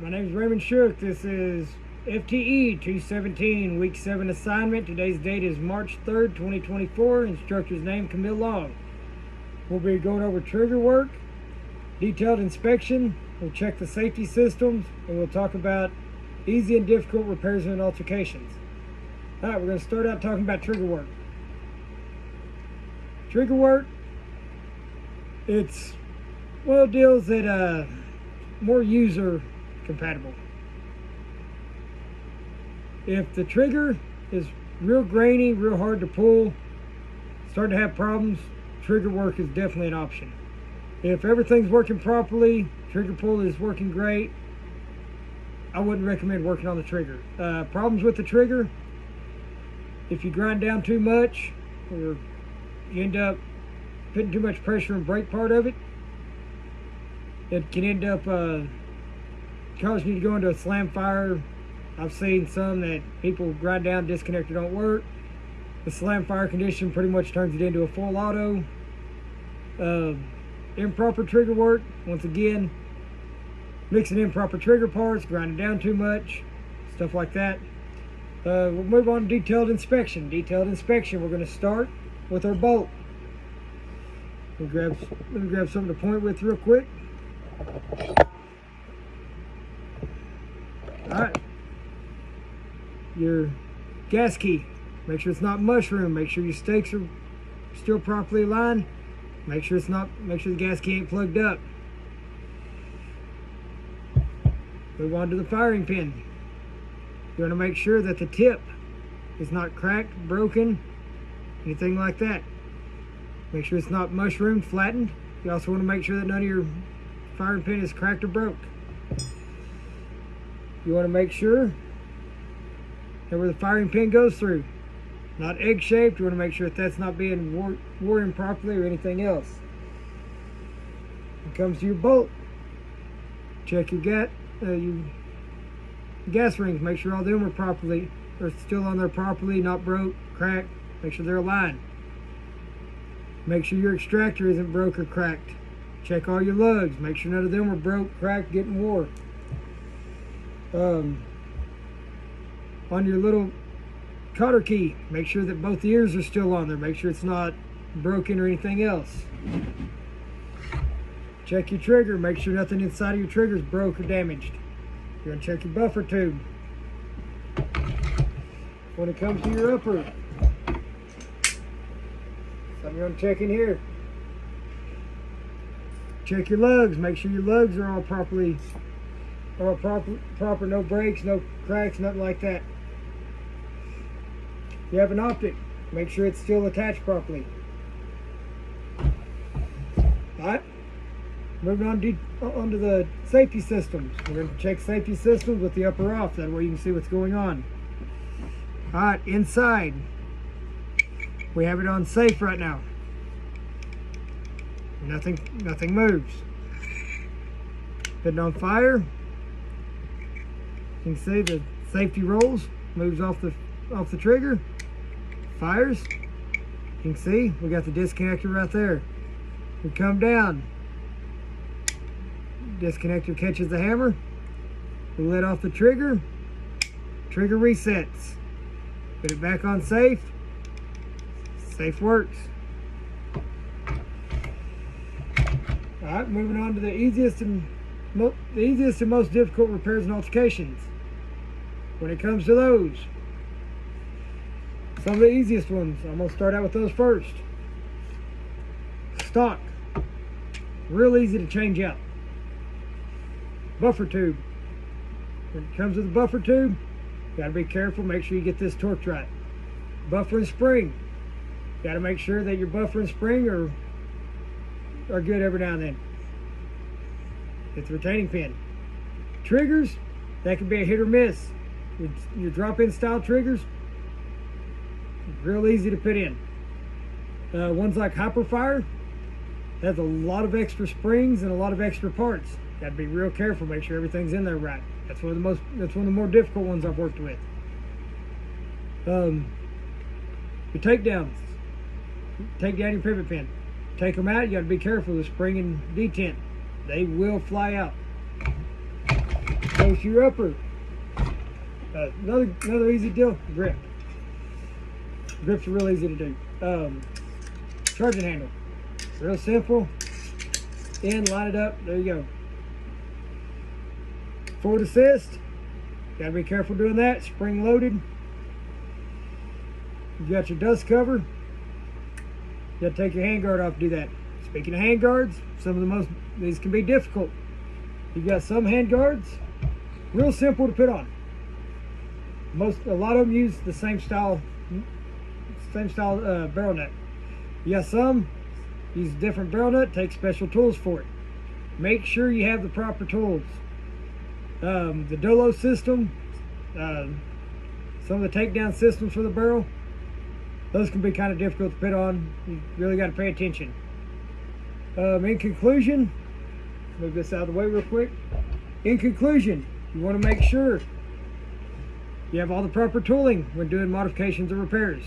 My name is Raymond Shook. This is FTE 217, Week 7 assignment. Today's date is March 3rd, 2024. Instructor's name, Camille Long. We'll be going over trigger work, detailed inspection, we'll check the safety systems, and we'll talk about easy and difficult repairs and altercations. All right, we're going to start out talking about trigger work. Trigger work, it's one of the deals that more user compatible. If the trigger is real grainy, real hard to pull, start to have problems, trigger work is definitely an option. If everything's working properly, trigger pull is working great, I wouldn't recommend working on the trigger. Problems with the trigger, if you grind down too much or you end up putting too much pressure in the brake part of it, it can end up causing you to go into a slam fire. I've seen some that people grind down, disconnector don't work. The slam fire condition pretty much turns it into a full auto. Improper trigger work, once again, mixing improper trigger parts, grinding down too much, stuff like that. We'll move on to detailed inspection. Detailed inspection, we're going to start with our bolt. Let me grab something to point with real quick. Alright, your gas key, make sure it's not mushroom, make sure your stakes are still properly aligned, make sure the gas key ain't plugged up. Move on to the firing pin. You want to make sure that the tip is not cracked, broken, anything like that. Make sure it's not mushroom, flattened. You also want to make sure that none of your firing pin is cracked or broke. You want to make sure that where the firing pin goes through, not egg-shaped. You want to make sure that that's not being wore in properly or anything else. When it comes to your bolt, check your gas rings. Make sure all of them are still on there properly, not broke, cracked. Make sure they're aligned. Make sure your extractor isn't broke or cracked. Check all your lugs. Make sure none of them are broke, cracked, getting wore. On your little cotter key, make sure that both ears are still on there. Make sure it's not broken or anything else. Check your trigger. Make sure nothing inside of your trigger is broke or damaged. You're going to check your buffer tube. When it comes to your upper, something you're going to check in here. Check your lugs. Make sure your lugs are all proper, no breaks, no cracks, nothing like that. You have an optic. Make sure it's still attached properly. Alright, moving on to the safety systems. We're going to check safety systems with the upper off. That way you can see what's going on. Alright, inside, we have it on safe right now. Nothing moves. Put it on fire. You can see the safety rolls, moves off the trigger, fires. You can see we got the disconnector right there. We come down, disconnector catches the hammer, we let off the trigger resets. Put it back on safe. Safe works. All right, moving on to the easiest and most difficult repairs and altercations. When it comes to those, some of the easiest ones, I'm going to start out with those first. Stock, real easy to change out. Buffer tube. When it comes to the buffer tube, you got to be careful, make sure you get this torqued right. Buffer and spring, got to make sure that your buffer and spring are good every now and then. Get the retaining pin. Triggers, that can be a hit or miss. Your drop-in style triggers, real easy to put in. Ones like Hyperfire has a lot of extra springs and a lot of extra parts. Got to be real careful, make sure everything's in there right. That's one of the more difficult ones I've worked with. Your takedowns, take down your pivot pin. Take them out, you got to be careful with spring and detent. They will fly out. Close your upper. Another easy deal, grip. Grips are real easy to do. Charging handle, real simple. In, line it up, there you go. Forward assist, gotta be careful doing that. Spring loaded. You got your dust cover. You gotta take your handguard off to do that. Speaking of handguards, these can be difficult. You got some handguards, real simple to put on. A lot of them use the same style barrel nut. You got some use a different barrel nut, take special tools for it. Make sure you have the proper tools. The Dolo system, some of the takedown systems for the barrel, those can be kind of difficult to put on. You really got to pay attention. In conclusion, move this out of the way real quick. In conclusion, you want to make sure you have all the proper tooling when doing modifications or repairs.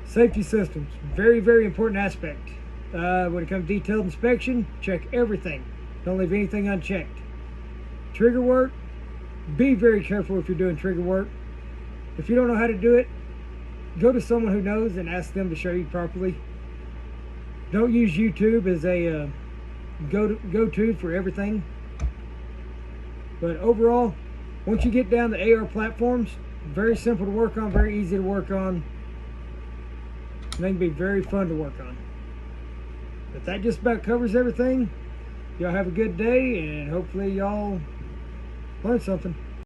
Safety systems, very, very important aspect. When it comes to detailed inspection, check everything. Don't leave anything unchecked. Trigger work, be very careful if you're doing trigger work. If you don't know how to do it, go to someone who knows and ask them to show you properly. Don't use YouTube as a go-to for everything. But overall, once you get down the AR platforms, very simple to work on, very easy to work on. And they can be very fun to work on. But that just about covers everything. Y'all have a good day, and hopefully y'all learn something.